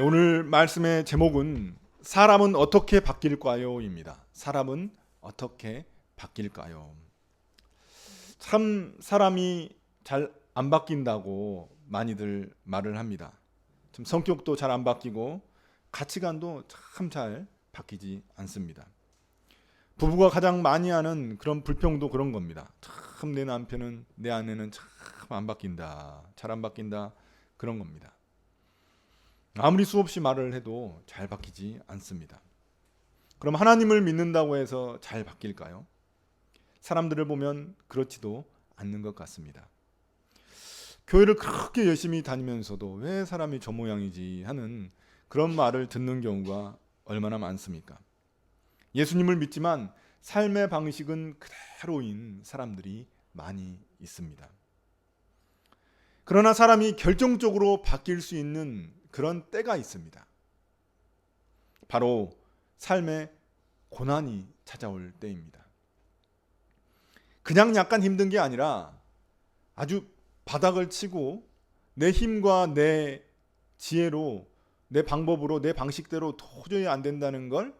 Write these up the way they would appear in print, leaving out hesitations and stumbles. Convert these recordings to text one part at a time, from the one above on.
오늘 말씀의 제목은 사람은 어떻게 바뀔까요?입니다. 사람은 어떻게 바뀔까요? 참 사람이 잘 안 바뀐다고 많이들 말을 합니다. 참 성격도 잘 안 바뀌고 가치관도 참 잘 바뀌지 않습니다. 부부가 가장 많이 하는 그런 불평도 그런 겁니다. 참 내 남편은 내 아내는 참 안 바뀐다. 잘 안 바뀐다. 그런 겁니다. 아무리 수없이 말을 해도 잘 바뀌지 않습니다. 그럼 하나님을 믿는다고 해서 잘 바뀔까요? 사람들을 보면 그렇지도 않는 것 같습니다. 교회를 그렇게 열심히 다니면서도 왜 사람이 저 모양이지 하는 그런 말을 듣는 경우가 얼마나 많습니까? 예수님을 믿지만 삶의 방식은 그대로인 사람들이 많이 있습니다. 그러나 사람이 결정적으로 바뀔 수 있는 그런 때가 있습니다. 바로 삶의 고난이 찾아올 때입니다. 그냥 약간 힘든 게 아니라 아주 바닥을 치고 내 힘과 내 지혜로, 내 방법으로, 내 방식대로 도저히 안 된다는 걸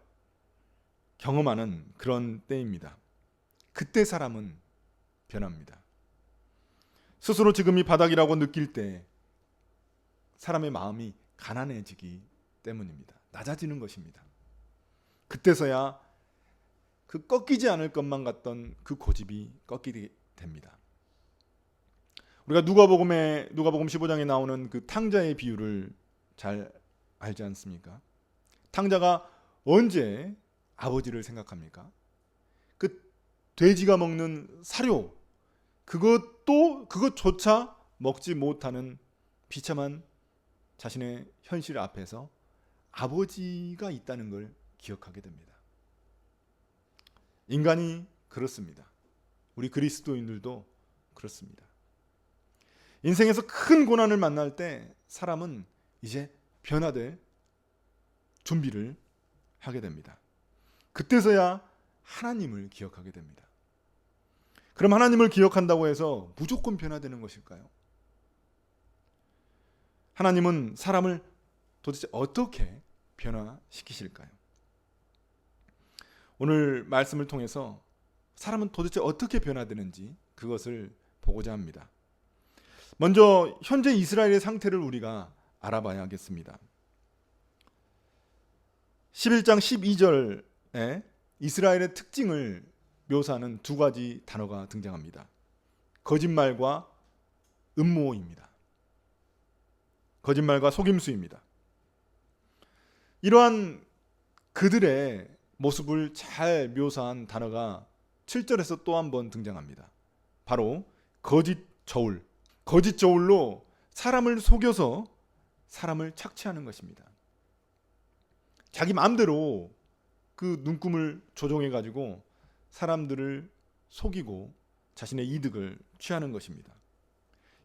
경험하는 그런 때입니다. 그때 사람은 변합니다. 스스로 지금이 바닥이라고 느낄 때 사람의 마음이 가난해지기 때문입니다. 낮아지는 것입니다. 그때서야 그 꺾이지 않을 것만 같던 그 고집이 꺾이게 됩니다. 우리가 누가복음 15장에 나오는 그 탕자의 비유를 잘 알지 않습니까? 탕자가 언제 아버지를 생각합니까? 그 돼지가 먹는 사료, 그것조차 먹지 못하는 비참한 자신의 현실 앞에서 아버지가 있다는 걸 기억하게 됩니다. 인간이 그렇습니다. 우리 그리스도인들도 그렇습니다. 인생에서 큰 고난을 만날 때 사람은 이제 변화될 준비를 하게 됩니다. 그때서야 하나님을 기억하게 됩니다. 그럼 하나님을 기억한다고 해서 무조건 변화되는 것일까요? 하나님은 사람을 도대체 어떻게 변화시키실까요? 오늘 말씀을 통해서 사람은 도대체 어떻게 변화되는지 그것을 보고자 합니다. 먼저 현재 이스라엘의 상태를 우리가 알아봐야겠습니다. 11장 12절에 이스라엘의 특징을 묘사하는 두 가지 단어가 등장합니다. 거짓말과 음모입니다. 거짓말과 속임수입니다. 이러한 그들의 모습을 잘 묘사한 단어가 7절에서 또 한 번 등장합니다. 바로 거짓 저울. 거짓 저울로 사람을 속여서 사람을 착취하는 것입니다. 자기 마음대로 그 눈금을 조종해 가지고 사람들을 속이고 자신의 이득을 취하는 것입니다.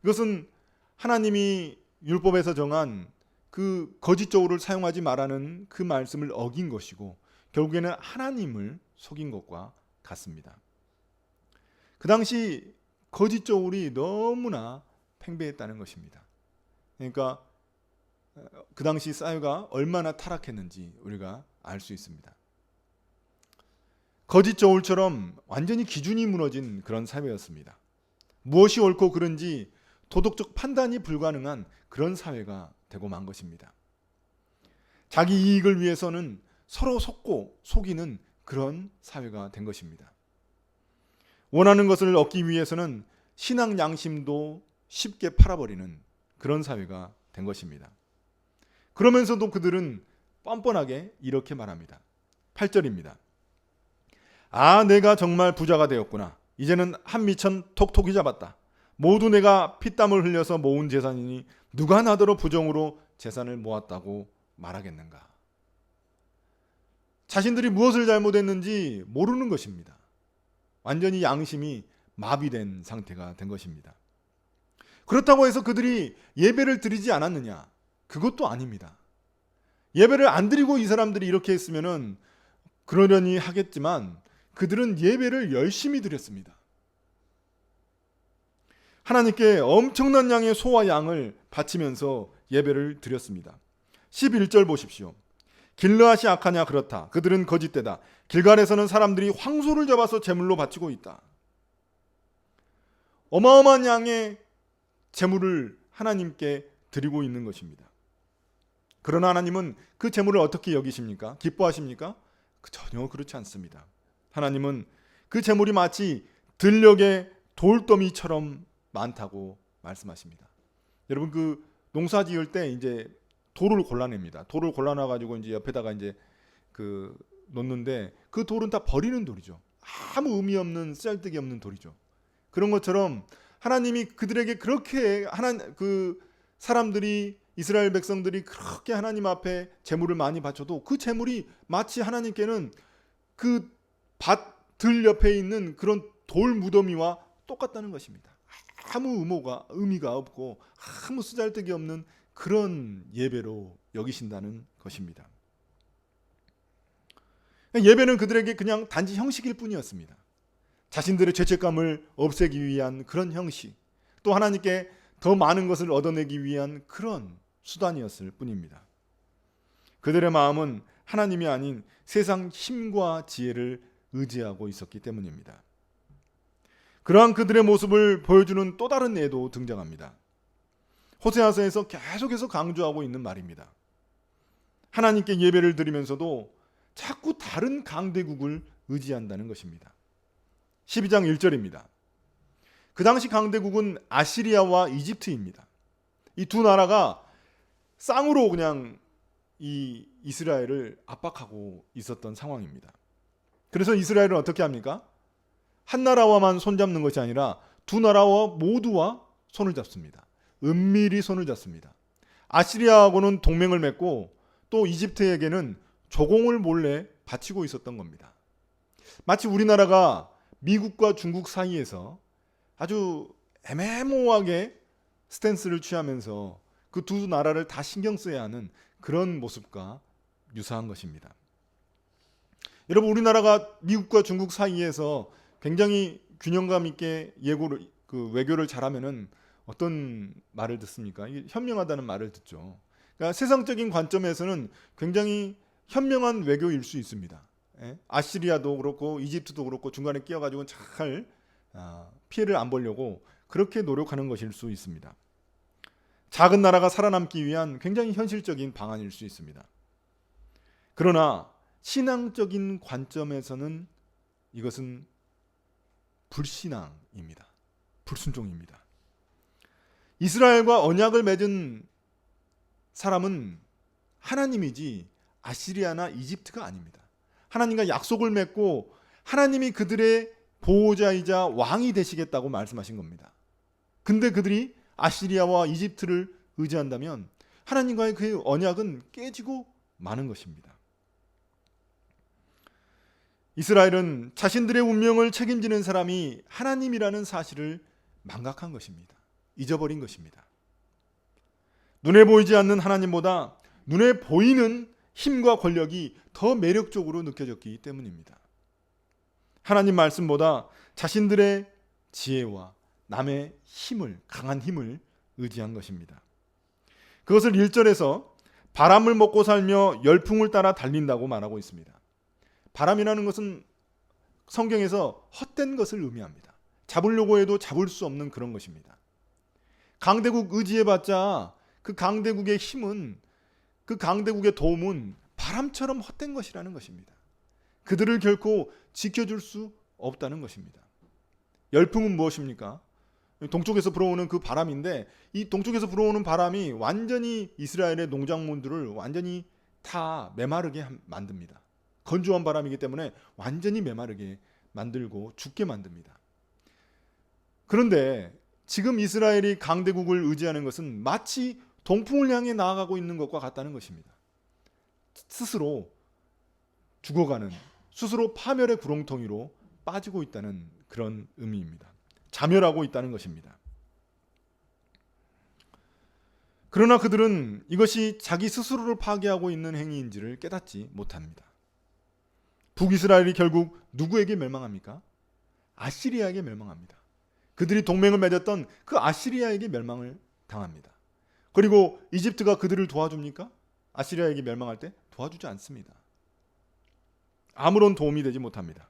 이것은 하나님이 율법에서 정한 그 거짓 저울을 사용하지 말라는 그 말씀을 어긴 것이고 결국에는 하나님을 속인 것과 같습니다. 그 당시 거짓 저울이 너무나 팽배했다는 것입니다. 그러니까 그 당시 사회가 얼마나 타락했는지 우리가 알 수 있습니다. 거짓 저울처럼 완전히 기준이 무너진 그런 사회였습니다. 무엇이 옳고 그른지 도덕적 판단이 불가능한 그런 사회가 되고 만 것입니다. 자기 이익을 위해서는 서로 속고 속이는 그런 사회가 된 것입니다. 원하는 것을 얻기 위해서는 신앙 양심도 쉽게 팔아버리는 그런 사회가 된 것입니다. 그러면서도 그들은 뻔뻔하게 이렇게 말합니다. 8절입니다. 아, 내가 정말 부자가 되었구나. 이제는 한 미천 톡톡히 잡았다. 모두 내가 피땀을 흘려서 모은 재산이니 누가 나더러 부정으로 재산을 모았다고 말하겠는가. 자신들이 무엇을 잘못했는지 모르는 것입니다. 완전히 양심이 마비된 상태가 된 것입니다. 그렇다고 해서 그들이 예배를 드리지 않았느냐? 그것도 아닙니다. 예배를 안 드리고 이 사람들이 이렇게 했으면은 그러려니 하겠지만 그들은 예배를 열심히 드렸습니다. 하나님께 엄청난 양의 소와 양을 바치면서 예배를 드렸습니다. 11절 보십시오. 길르앗이 악하냐? 그렇다. 그들은 거짓되다. 길갈에서는 사람들이 황소를 잡아서 제물로 바치고 있다. 어마어마한 양의 제물을 하나님께 드리고 있는 것입니다. 그러나 하나님은 그 제물을 어떻게 여기십니까? 기뻐하십니까? 전혀 그렇지 않습니다. 하나님은 그 제물이 마치 들녘의 돌더미처럼 많다고 말씀하십니다. 여러분, 그 농사 지을 때 이제 돌을 골라냅니다. 돌을 골라놔 가지고 이제 옆에다가 이제 그 놓는데 그 돌은 다 버리는 돌이죠. 아무 의미 없는, 쓸데기 없는 돌이죠. 그런 것처럼 하나님이 그들에게 그렇게 그 사람들이, 이스라엘 백성들이 그렇게 하나님 앞에 제물을 많이 바쳐도 그 제물이 마치 하나님께는 그 밭들 옆에 있는 그런 돌 무더미와 똑같다는 것입니다. 아무 의미가 없고 아무 쓰잘데기 없는 그런 예배로 여기신다는 것입니다. 예배는 그들에게 그냥 단지 형식일 뿐이었습니다. 자신들의 죄책감을 없애기 위한 그런 형식, 또 하나님께 더 많은 것을 얻어내기 위한 그런 수단이었을 뿐입니다. 그들의 마음은 하나님이 아닌 세상 힘과 지혜를 의지하고 있었기 때문입니다. 그러한 그들의 모습을 보여주는 또 다른 예도 등장합니다. 호세아서에서 계속해서 강조하고 있는 말입니다. 하나님께 예배를 드리면서도 자꾸 다른 강대국을 의지한다는 것입니다. 12장 1절입니다. 그 당시 강대국은 아시리아와 이집트입니다. 이 두 나라가 쌍으로 그냥 이 이스라엘을 압박하고 있었던 상황입니다. 그래서 이스라엘은 어떻게 합니까? 한 나라와만 손잡는 것이 아니라 두 나라와 모두와 손을 잡습니다. 은밀히 손을 잡습니다. 아시리아하고는 동맹을 맺고 또 이집트에게는 조공을 몰래 바치고 있었던 겁니다. 마치 우리나라가 미국과 중국 사이에서 아주 애매모호하게 스탠스를 취하면서 그 두 나라를 다 신경 써야 하는 그런 모습과 유사한 것입니다. 여러분, 우리나라가 미국과 중국 사이에서 굉장히 균형감 있게 외교를 잘하면은 어떤 말을 듣습니까? 현명하다는 말을 듣죠. 그러니까 세상적인 관점에서는 굉장히 현명한 외교일 수 있습니다. 아시리아도 그렇고 이집트도 그렇고 중간에 끼어가지고 잘 피해를 안 보려고 그렇게 노력하는 것일 수 있습니다. 작은 나라가 살아남기 위한 굉장히 현실적인 방안일 수 있습니다. 그러나 신앙적인 관점에서는 이것은 불신앙입니다. 불순종입니다. 이스라엘과 언약을 맺은 사람은 하나님이지 아시리아나 이집트가 아닙니다. 하나님과 약속을 맺고 하나님이 그들의 보호자이자 왕이 되시겠다고 말씀하신 겁니다. 근데 그들이 아시리아와 이집트를 의지한다면 하나님과의 그 언약은 깨지고 마는 것입니다. 이스라엘은 자신들의 운명을 책임지는 사람이 하나님이라는 사실을 망각한 것입니다. 잊어버린 것입니다. 눈에 보이지 않는 하나님보다 눈에 보이는 힘과 권력이 더 매력적으로 느껴졌기 때문입니다. 하나님 말씀보다 자신들의 지혜와 남의 힘을, 강한 힘을 의지한 것입니다. 그것을 1절에서 바람을 먹고 살며 열풍을 따라 달린다고 말하고 있습니다. 바람이라는 것은 성경에서 헛된 것을 의미합니다. 잡으려고 해도 잡을 수 없는 그런 것입니다. 강대국 의지해봤자 그 강대국의 힘은, 그 강대국의 도움은 바람처럼 헛된 것이라는 것입니다. 그들을 결코 지켜줄 수 없다는 것입니다. 열풍은 무엇입니까? 동쪽에서 불어오는 그 바람인데, 이 동쪽에서 불어오는 바람이 완전히 이스라엘의 농작물들을 완전히 다 메마르게 만듭니다. 건조한 바람이기 때문에 완전히 메마르게 만들고 죽게 만듭니다. 그런데 지금 이스라엘이 강대국을 의지하는 것은 마치 동풍을 향해 나아가고 있는 것과 같다는 것입니다. 스스로 죽어가는, 스스로 파멸의 구렁텅이로 빠지고 있다는 그런 의미입니다. 자멸하고 있다는 것입니다. 그러나 그들은 이것이 자기 스스로를 파괴하고 있는 행위인지를 깨닫지 못합니다. 북이스라엘이 결국 누구에게 멸망합니까? 아시리아에게 멸망합니다. 그들이 동맹을 맺었던 그 아시리아에게 멸망을 당합니다. 그리고 이집트가 그들을 도와줍니까? 아시리아에게 멸망할 때 도와주지 않습니다. 아무런 도움이 되지 못합니다.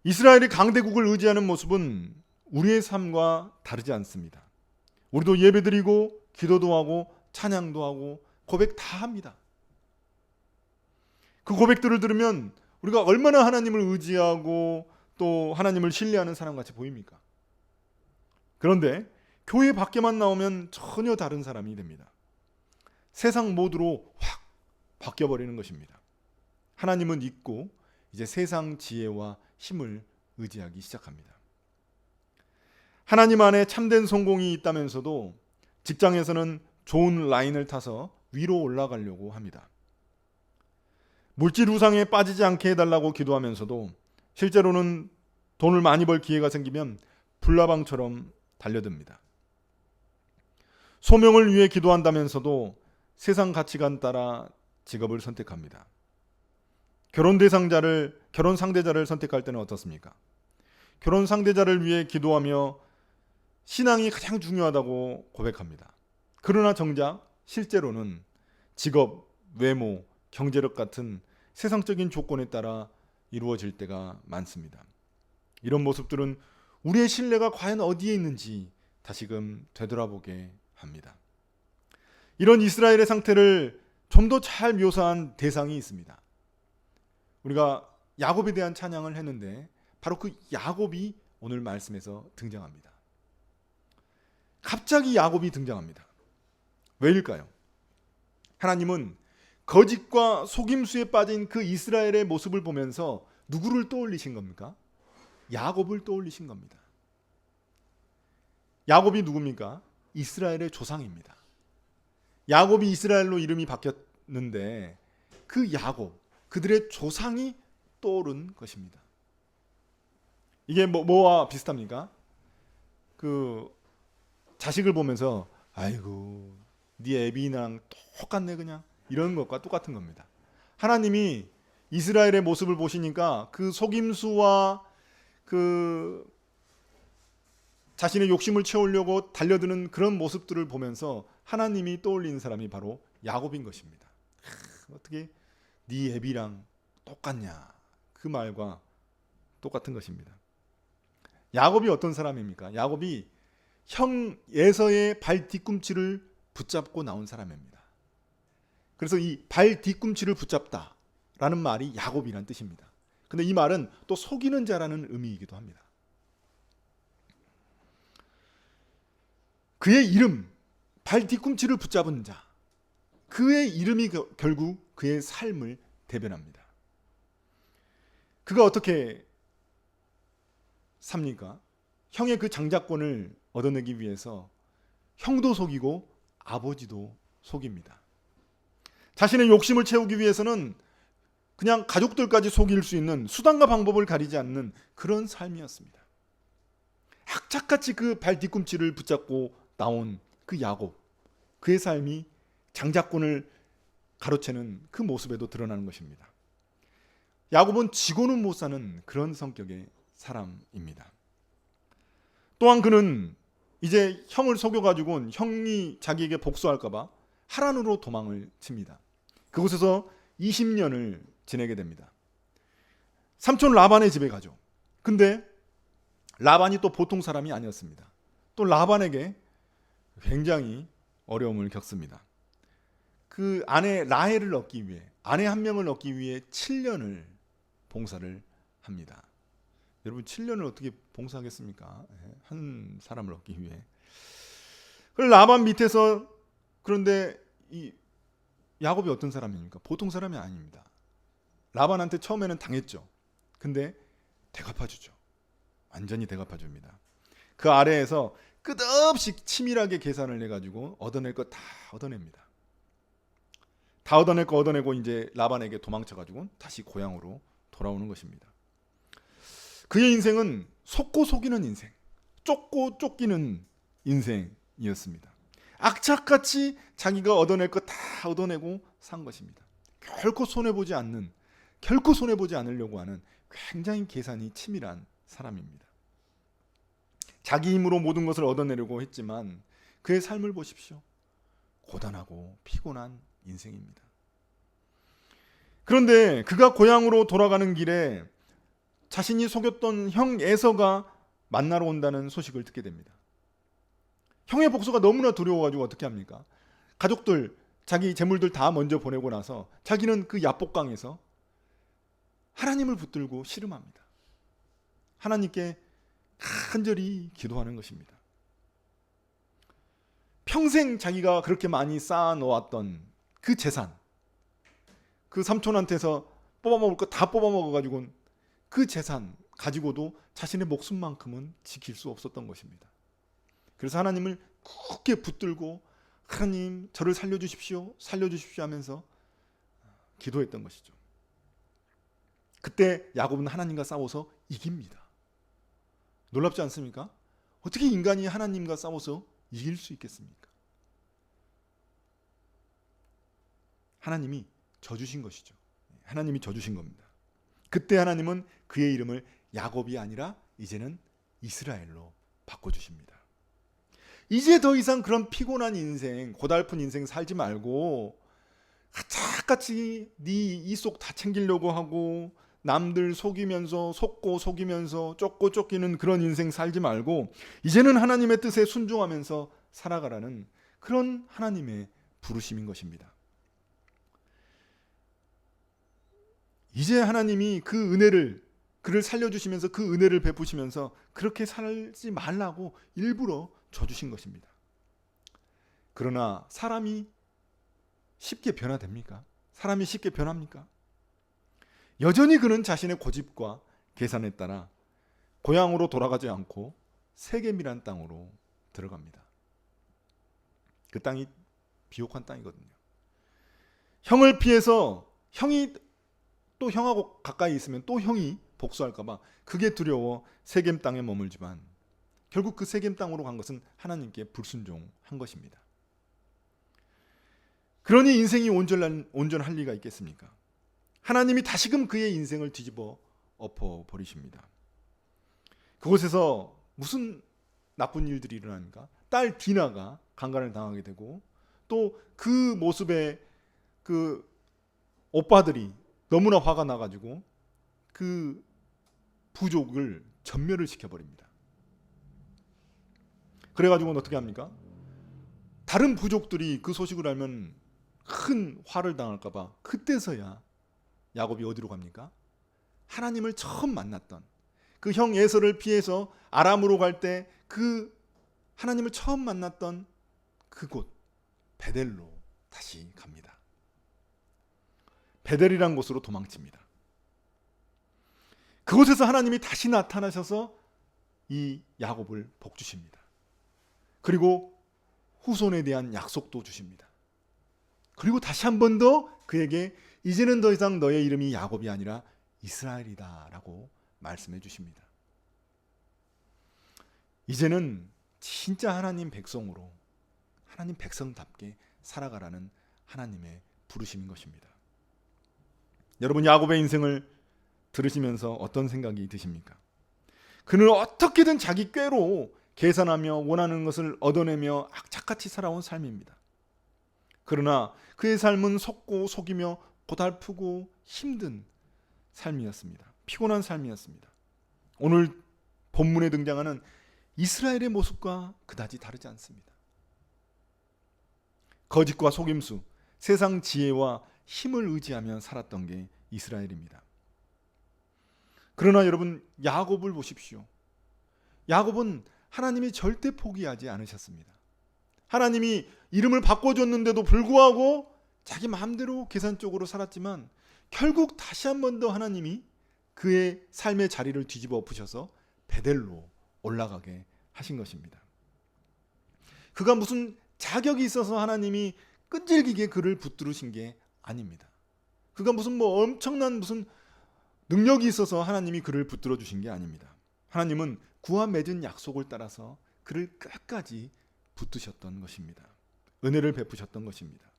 이스라엘이 강대국을 의지하는 모습은 우리의 삶과 다르지 않습니다. 우리도 예배드리고 기도도 하고 찬양도 하고 고백 다 합니다. 그 고백들을 들으면 우리가 얼마나 하나님을 의지하고 또 하나님을 신뢰하는 사람같이 보입니까? 그런데 교회 밖에만 나오면 전혀 다른 사람이 됩니다. 세상 모드로 확 바뀌어버리는 것입니다. 하나님은 잊고 이제 세상 지혜와 힘을 의지하기 시작합니다. 하나님 안에 참된 성공이 있다면서도 직장에서는 좋은 라인을 타서 위로 올라가려고 합니다. 물질 우상에 빠지지 않게 해달라고 기도하면서도 실제로는 돈을 많이 벌 기회가 생기면 불나방처럼 달려듭니다. 소명을 위해 기도한다면서도 세상 가치관 따라 직업을 선택합니다. 결혼 상대자를 선택할 때는 어떻습니까? 결혼 상대자를 위해 기도하며 신앙이 가장 중요하다고 고백합니다. 그러나 정작 실제로는 직업, 외모, 경제력 같은 세상적인 조건에 따라 이루어질 때가 많습니다. 이런 모습들은 우리의 신뢰가 과연 어디에 있는지 다시금 되돌아보게 합니다. 이런 이스라엘의 상태를 좀 더 잘 묘사한 대상이 있습니다. 우리가 야곱에 대한 찬양을 했는데 바로 그 야곱이 오늘 말씀에서 등장합니다. 갑자기 야곱이 등장합니다. 왜일까요? 하나님은 거짓과 속임수에 빠진 그 이스라엘의 모습을 보면서 누구를 떠올리신 겁니까? 야곱을 떠올리신 겁니다. 야곱이 누굽니까? 이스라엘의 조상입니다. 야곱이 이스라엘로 이름이 바뀌었는데 그 야곱, 그들의 조상이 떠오른 것입니다. 이게 뭐와 비슷합니까? 그 자식을 보면서 아이고 네 애비랑 똑같네 그냥 이런 것과 똑같은 겁니다. 하나님이 이스라엘의 모습을 보시니까 그 속임수와 그 자신의 욕심을 채우려고 달려드는 그런 모습들을 보면서 하나님이 떠올리는 사람이 바로 야곱인 것입니다. 어떻게 네 애비랑 똑같냐 그 말과 똑같은 것입니다. 야곱이 어떤 사람입니까? 야곱이 형 에서의 발 뒤꿈치를 붙잡고 나온 사람입니다. 그래서 이 발 뒤꿈치를 붙잡다라는 말이 야곱이란 뜻입니다. 근데 이 말은 또 속이는 자라는 의미이기도 합니다. 그의 이름, 발 뒤꿈치를 붙잡은 자, 그의 이름이 결국 그의 삶을 대변합니다. 그가 어떻게 삽니까? 형의 그 장자권을 얻어내기 위해서 형도 속이고 아버지도 속입니다. 자신의 욕심을 채우기 위해서는 그냥 가족들까지 속일 수 있는 수단과 방법을 가리지 않는 그런 삶이었습니다. 악착같이 그 발 뒤꿈치를 붙잡고 나온 그 야곱, 그의 삶이 장자권을 가로채는 그 모습에도 드러나는 것입니다. 야곱은 지고는 못 사는 그런 성격의 사람입니다. 또한 그는 이제 형을 속여가지고 형이 자기에게 복수할까봐 하란으로 도망을 칩니다. 그곳에서 20년을 지내게 됩니다. 삼촌 라반의 집에 가죠. 근데 라반이 또 보통 사람이 아니었습니다. 또 라반에게 굉장히 어려움을 겪습니다. 그 아내 라헬을 얻기 위해, 아내 한 명을 얻기 위해 7년을 봉사를 합니다. 여러분 7년을 어떻게 봉사하겠습니까? 한 사람을 얻기 위해. 그 라반 밑에서, 그런데 이 야곱이 어떤 사람입니까? 보통 사람이 아닙니다. 라반한테 처음에는 당했죠. 근데 대갚아주죠. 완전히 대갚아줍니다. 그 아래에서 끝없이 치밀하게 계산을 해가지고 얻어낼 거 다 얻어냅니다. 다 얻어낼 거 얻어내고 이제 라반에게 도망쳐가지고 다시 고향으로 돌아오는 것입니다. 그의 인생은 속고 속이는 인생, 쫓고 쫓기는 인생이었습니다. 악착같이 자기가 얻어낼 거 다 얻어내고 산 것입니다. 결코 손해보지 않으려고 하는 굉장히 계산이 치밀한 사람입니다. 자기 힘으로 모든 것을 얻어내려고 했지만 그의 삶을 보십시오. 고단하고 피곤한 인생입니다. 그런데 그가 고향으로 돌아가는 길에 자신이 속였던 형 에서가 만나러 온다는 소식을 듣게 됩니다. 형의 복수가 너무나 두려워가지고 어떻게 합니까? 가족들, 자기 재물들 다 먼저 보내고 나서 자기는 그 야복강에서 하나님을 붙들고 씨름합니다. 하나님께 간절히 기도하는 것입니다. 평생 자기가 그렇게 많이 쌓아놓았던 그 재산, 그 삼촌한테서 뽑아먹을 거 다 뽑아먹어가지고 그 재산 가지고도 자신의 목숨만큼은 지킬 수 없었던 것입니다. 그래서 하나님을 굳게 붙들고 하나님 저를 살려주십시오 하면서 기도했던 것이죠. 그때 야곱은 하나님과 싸워서 이깁니다. 놀랍지 않습니까? 어떻게 인간이 하나님과 싸워서 이길 수 있겠습니까? 하나님이 져주신 것이죠. 하나님이 져주신 겁니다. 그때 하나님은 그의 이름을 야곱이 아니라 이제는 이스라엘로 바꿔주십니다. 이제 더 이상 그런 피곤한 인생, 고달픈 인생 살지 말고 가차같이 네 이속 다 챙기려고 하고 남들 속이면서 속고 속이면서 쫓고 쫓기는 그런 인생 살지 말고 이제는 하나님의 뜻에 순종하면서 살아가라는 그런 하나님의 부르심인 것입니다. 이제 하나님이 그 은혜를 그를 살려주시면서 그 은혜를 베푸시면서 그렇게 살지 말라고 일부러 줘주신 것입니다. 그러나 사람이 쉽게 변화됩니까? 사람이 쉽게 변합니까? 여전히 그는 자신의 고집과 계산에 따라 고향으로 돌아가지 않고 세겜이란 땅으로 들어갑니다. 그 땅이 비옥한 땅이거든요. 형을 피해서 형이 또 형하고 가까이 있으면 또 형이 복수할까봐 그게 두려워 세겜 땅에 머물지만 결국 그 세겜 땅으로 간 것은 하나님께 불순종한 것입니다. 그러니 인생이 온전할 리가 있겠습니까? 하나님이 다시금 그의 인생을 뒤집어 엎어버리십니다. 그곳에서 무슨 나쁜 일들이 일어나는가? 딸 디나가 강간을 당하게 되고 또 그 모습에 그 오빠들이 너무나 화가 나가지고 그 부족을 전멸을 시켜버립니다. 그래가지고는 어떻게 합니까? 다른 부족들이 그 소식을 알면 큰 화를 당할까봐 그때서야 야곱이 어디로 갑니까? 하나님을 처음 만났던 그 형 에서를 피해서 아람으로 갈 때 그 하나님을 처음 만났던 그곳 베델로 다시 갑니다. 베델이란 곳으로 도망칩니다. 그곳에서 하나님이 다시 나타나셔서 이 야곱을 복주십니다. 그리고 후손에 대한 약속도 주십니다. 그리고 다시 한 번 더 그에게 이제는 더 이상 너의 이름이 야곱이 아니라 이스라엘이다 라고 말씀해 주십니다. 이제는 진짜 하나님 백성으로 하나님 백성답게 살아가라는 하나님의 부르심인 것입니다. 여러분 야곱의 인생을 들으시면서 어떤 생각이 드십니까? 그는 어떻게든 자기 꾀로 계산하며 원하는 것을 얻어내며 악착같이 살아온 삶입니다. 그러나 그의 삶은 속고 속이며 고달프고 힘든 삶이었습니다. 피곤한 삶이었습니다. 오늘 본문에 등장하는 이스라엘의 모습과 그다지 다르지 않습니다. 거짓과 속임수, 세상 지혜와 힘을 의지하며 살았던 게 이스라엘입니다. 그러나 여러분 야곱을 보십시오. 야곱은 하나님이 절대 포기하지 않으셨습니다. 하나님이 이름을 바꿔줬는데도 불구하고 자기 마음대로 계산적으로 살았지만 결국 다시 한 번 더 하나님이 그의 삶의 자리를 뒤집어 엎으셔서 베델로 올라가게 하신 것입니다. 그가 무슨 자격이 있어서 하나님이 끈질기게 그를 붙들으신 게 아닙니다. 그가 무슨 엄청난 무슨 능력이 있어서 하나님이 그를 붙들어 주신 게 아닙니다. 하나님은 그와 맺은 약속을 따라서 그를 끝까지 붙드셨던 것입니다. 은혜를 베푸셨던 것입니다.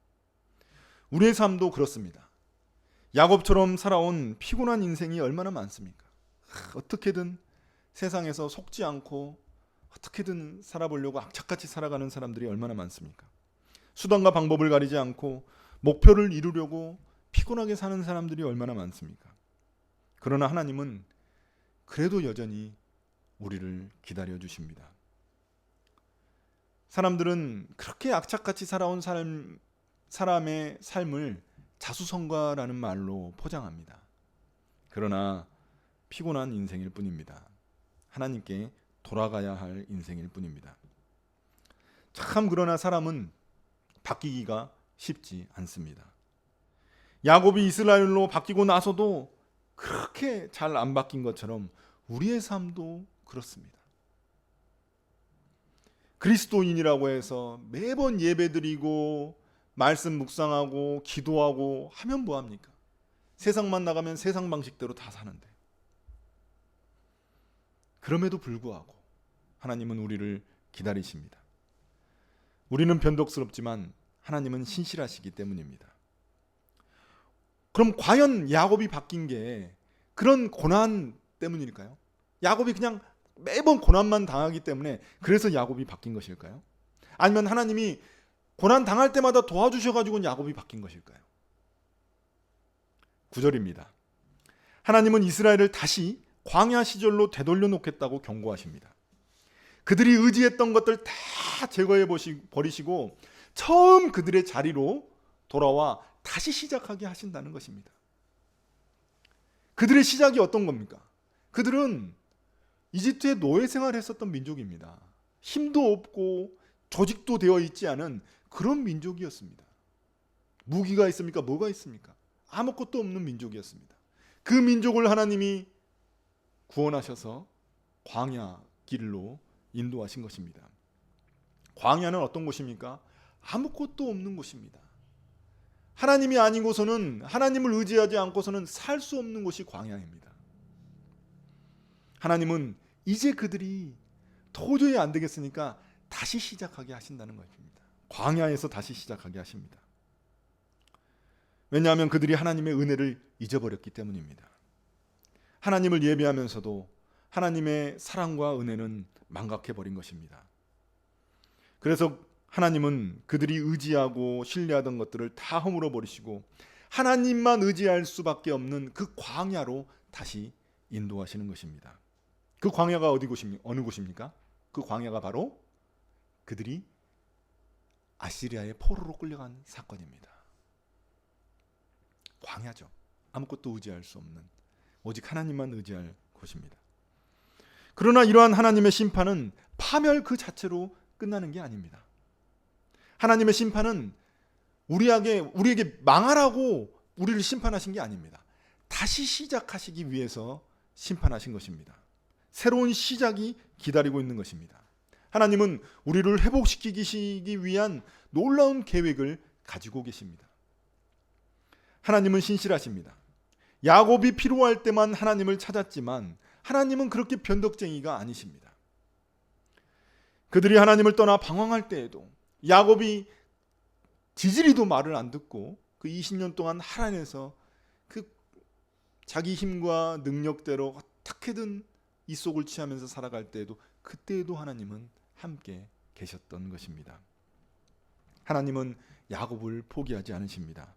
우리의 삶도 그렇습니다. 야곱처럼 살아온 피곤한 인생이 얼마나 많습니까? 어떻게든 세상에서 속지 않고 어떻게든 살아보려고 악착같이 살아가는 사람들이 얼마나 많습니까? 수단과 방법을 가리지 않고 목표를 이루려고 피곤하게 사는 사람들이 얼마나 많습니까? 그러나 하나님은 그래도 여전히 우리를 기다려 주십니다. 사람들은 그렇게 악착같이 살아온 사람의 삶을 자수성가라는 말로 포장합니다. 그러나 피곤한 인생일 뿐입니다. 하나님께 돌아가야 할 인생일 뿐입니다. 참 그러나 사람은 바뀌기가 쉽지 않습니다. 야곱이 이스라엘로 바뀌고 나서도 그렇게 잘 안 바뀐 것처럼 우리의 삶도 그렇습니다. 그리스도인이라고 해서 매번 예배드리고 말씀 묵상하고 기도하고 하면 뭐합니까? 세상만 나가면 세상 방식대로 다 사는데, 그럼에도 불구하고 하나님은 우리를 기다리십니다. 우리는 변덕스럽지만 하나님은 신실하시기 때문입니다. 그럼 과연 야곱이 바뀐 게 그런 고난 때문일까요? 야곱이 그냥 매번 고난만 당하기 때문에 그래서 야곱이 바뀐 것일까요? 아니면 하나님이 고난 당할 때마다 도와주셔가지고 야곱이 바뀐 것일까요? 9절입니다. 하나님은 이스라엘을 다시 광야 시절로 되돌려 놓겠다고 경고하십니다. 그들이 의지했던 것들 다 제거해 버리시고 처음 그들의 자리로 돌아와 다시 시작하게 하신다는 것입니다. 그들의 시작이 어떤 겁니까? 그들은 이집트의 노예 생활을 했었던 민족입니다. 힘도 없고 조직도 되어 있지 않은 그런 민족이었습니다. 무기가 있습니까? 뭐가 있습니까? 아무것도 없는 민족이었습니다. 그 민족을 하나님이 구원하셔서 광야 길로 인도하신 것입니다. 광야는 어떤 곳입니까? 아무것도 없는 곳입니다. 하나님이 아니고서는, 하나님을 의지하지 않고서는 살 수 없는 곳이 광야입니다. 하나님은 이제 그들이 도저히 안 되겠으니까 다시 시작하게 하신다는 것입니다. 광야에서 다시 시작하게 하십니다. 왜냐하면 그들이 하나님의 은혜를 잊어버렸기 때문입니다. 하나님을 예배하면서도 하나님의 사랑과 은혜는 망각해버린 것입니다. 그래서 하나님은 그들이 의지하고 신뢰하던 것들을 다 허물어 버리시고 하나님만 의지할 수밖에 없는 그 광야로 다시 인도하시는 것입니다. 그 광야가 어느 곳입니까? 그 광야가 바로 그들이 아시리아의 포로로 끌려간 사건입니다. 광야죠. 아무것도 의지할 수 없는, 오직 하나님만 의지할 곳입니다. 그러나 이러한 하나님의 심판은 파멸 그 자체로 끝나는 게 아닙니다. 하나님의 심판은 우리에게 망하라고 우리를 심판하신 게 아닙니다. 다시 시작하시기 위해서 심판하신 것입니다. 새로운 시작이 기다리고 있는 것입니다. 하나님은 우리를 회복시키기 위한 놀라운 계획을 가지고 계십니다. 하나님은 신실하십니다. 야곱이 필요할 때만 하나님을 찾았지만 하나님은 그렇게 변덕쟁이가 아니십니다. 그들이 하나님을 떠나 방황할 때에도 야곱이 지지리도 말을 안 듣고 그 20년 동안 하란에서 그 자기 힘과 능력대로 어떻게든 이속을 취하면서 살아갈 때에도 그때에도 하나님은 함께 계셨던 것입니다. 하나님은 야곱을 포기하지 않으십니다.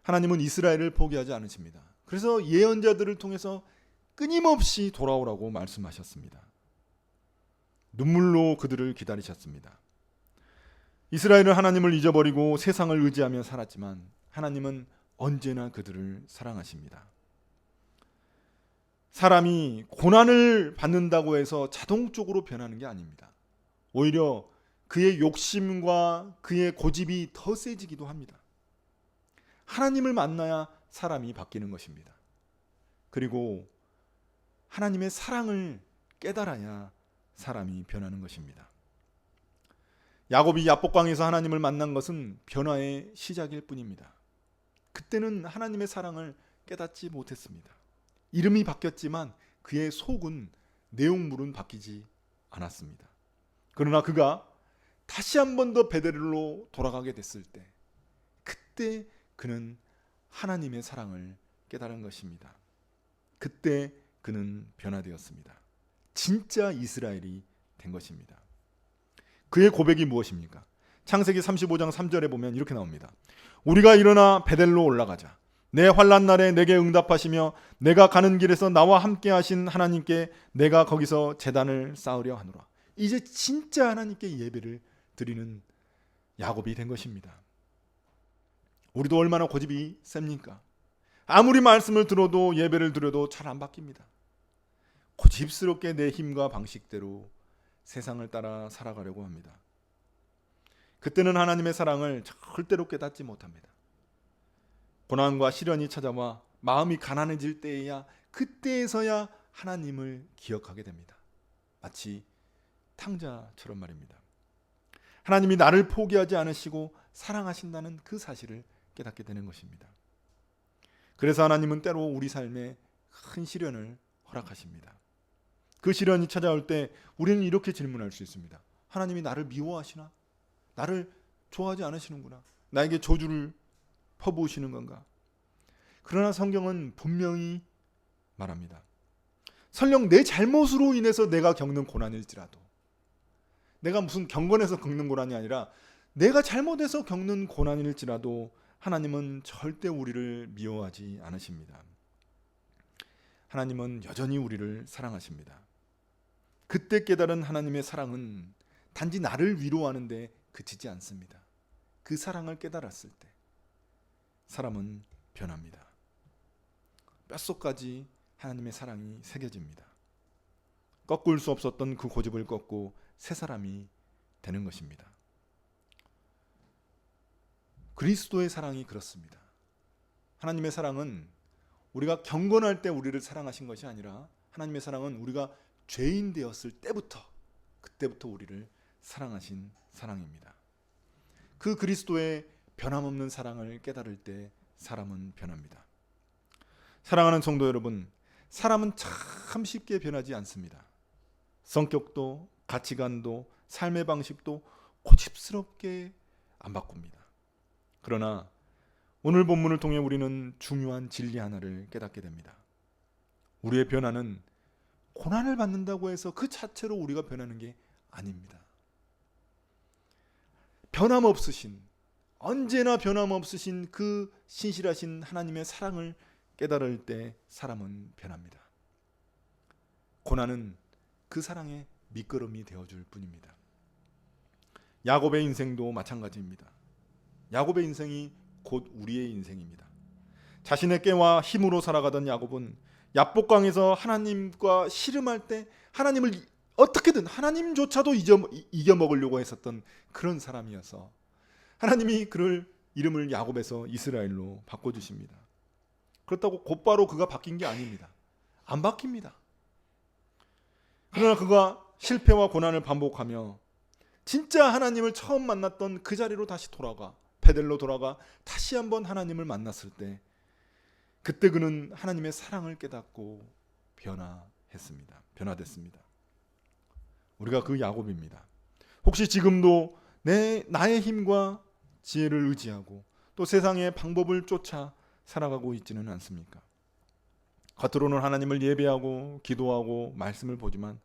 하나님은 이스라엘을 포기하지 않으십니다. 그래서 예언자들을 통해서 끊임없이 돌아오라고 말씀하셨습니다. 눈물로 그들을 기다리셨습니다. 이스라엘은 하나님을 잊어버리고 세상을 의지하며 살았지만 하나님은 언제나 그들을 사랑하십니다. 사람이 고난을 받는다고 해서 자동적으로 변하는 게 아닙니다. 오히려 그의 욕심과 그의 고집이 더 세지기도 합니다. 하나님을 만나야 사람이 바뀌는 것입니다. 그리고 하나님의 사랑을 깨달아야 사람이 변하는 것입니다. 야곱이 야복강에서 하나님을 만난 것은 변화의 시작일 뿐입니다. 그때는 하나님의 사랑을 깨닫지 못했습니다. 이름이 바뀌었지만 그의 속은, 내용물은 바뀌지 않았습니다. 그러나 그가 다시 한 번 더 베델로 돌아가게 됐을 때, 그때 그는 하나님의 사랑을 깨달은 것입니다. 그때 그는 변화되었습니다. 진짜 이스라엘이 된 것입니다. 그의 고백이 무엇입니까? 창세기 35장 3절에 보면 이렇게 나옵니다. 우리가 일어나 베델로 올라가자. 내 환난 날에 내게 응답하시며 내가 가는 길에서 나와 함께 하신 하나님께 내가 거기서 제단을 쌓으려 하노라. 이제 진짜 하나님께 예배를 드리는 야곱이 된 것입니다. 우리도 얼마나 고집이 셉니까? 아무리 말씀을 들어도 예배를 드려도 잘 안 바뀝니다. 고집스럽게 내 힘과 방식대로 세상을 따라 살아가려고 합니다. 그때는 하나님의 사랑을 절대로 깨닫지 못합니다. 고난과 시련이 찾아와 마음이 가난해질 때에야 그때에서야 하나님을 기억하게 됩니다. 마치 탕자처럼 말입니다. 하나님이 나를 포기하지 않으시고 사랑하신다는 그 사실을 깨닫게 되는 것입니다. 그래서 하나님은 때로 우리 삶에 큰 시련을 허락하십니다. 그 시련이 찾아올 때 우리는 이렇게 질문할 수 있습니다. 하나님이 나를 미워하시나? 나를 좋아하지 않으시는구나. 나에게 저주를 퍼부으시는 건가? 그러나 성경은 분명히 말합니다. 설령 내 잘못으로 인해서 내가 겪는 고난일지라도, 내가 무슨 경건해서 겪는 고난이 아니라 내가 잘못해서 겪는 고난일지라도 하나님은 절대 우리를 미워하지 않으십니다. 하나님은 여전히 우리를 사랑하십니다. 그때 깨달은 하나님의 사랑은 단지 나를 위로하는 데 그치지 않습니다. 그 사랑을 깨달았을 때 사람은 변합니다. 뼛속까지 하나님의 사랑이 새겨집니다. 꺾을 수 없었던 그 고집을 꺾고 새 사람이 되는 것입니다. 그리스도의 사랑이 그렇습니다. 하나님의 사랑은 우리가 경건할 때 우리를 사랑하신 것이 아니라 하나님의 사랑은 우리가 죄인 되었을 때부터, 그때부터 우리를 사랑하신 사랑입니다. 그 그리스도의 변함없는 사랑을 깨달을 때 사람은 변합니다. 사랑하는 성도 여러분, 사람은 참 쉽게 변하지 않습니다. 성격도 가치관도 삶의 방식도 고집스럽게 안 바꿉니다. 그러나 오늘 본문을 통해 우리는 중요한 진리 하나를 깨닫게 됩니다. 우리의 변화는 고난을 받는다고 해서 그 자체로 우리가 변하는 게 아닙니다. 변함없으신, 언제나 변함없으신 그 신실하신 하나님의 사랑을 깨달을 때 사람은 변합니다. 고난은 그 사랑의 밑거름이 되어줄 뿐입니다. 야곱의 인생도 마찬가지입니다. 야곱의 인생이 곧 우리의 인생입니다. 자신의 깨와 힘으로 살아가던 야곱은 야복강에서 하나님과 씨름할 때 하나님을 어떻게든 하나님조차도 이겨먹으려고 했었던 그런 사람이어서 하나님이 그를 이름을 야곱에서 이스라엘로 바꿔주십니다. 그렇다고 곧바로 그가 바뀐 게 아닙니다. 안 바뀝니다. 그러나 그가 실패와 고난을 반복하며 진짜 하나님을 처음 만났던 그 자리로 다시 돌아가, 베델로 돌아가 다시 한번 하나님을 만났을 때 그때 그는 하나님의 사랑을 깨닫고 변화됐습니다. 우리가 그 야곱입니다. 혹시 지금도 나의 힘과 지혜를 의지하고 또 세상의 방법을 쫓아 살아가고 있지는 않습니까? 겉으로는 하나님을 예배하고 기도하고 말씀을 보지만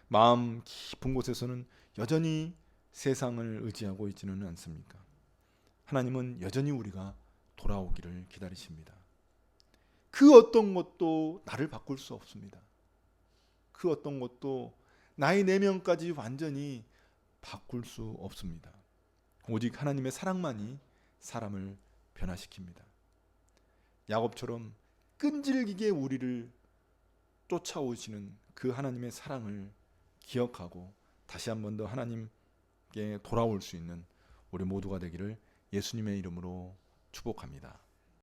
마음 깊은 곳에서는 여전히 세상을 의지하고 있지는 않습니까? 하나님은 여전히 우리가 돌아오기를 기다리십니다. 그 어떤 것도 나를 바꿀 수 없습니다. 그 어떤 것도 나의 내면까지 완전히 바꿀 수 없습니다. 오직 하나님의 사랑만이 사람을 변화시킵니다. 야곱처럼 끈질기게 우리를 쫓아오시는 그 하나님의 사랑을 기억하고 다시 한 번 더 하나님께 돌아올 수 있는 우리 모두가 되기를 예수님의 이름으로 축복합니다.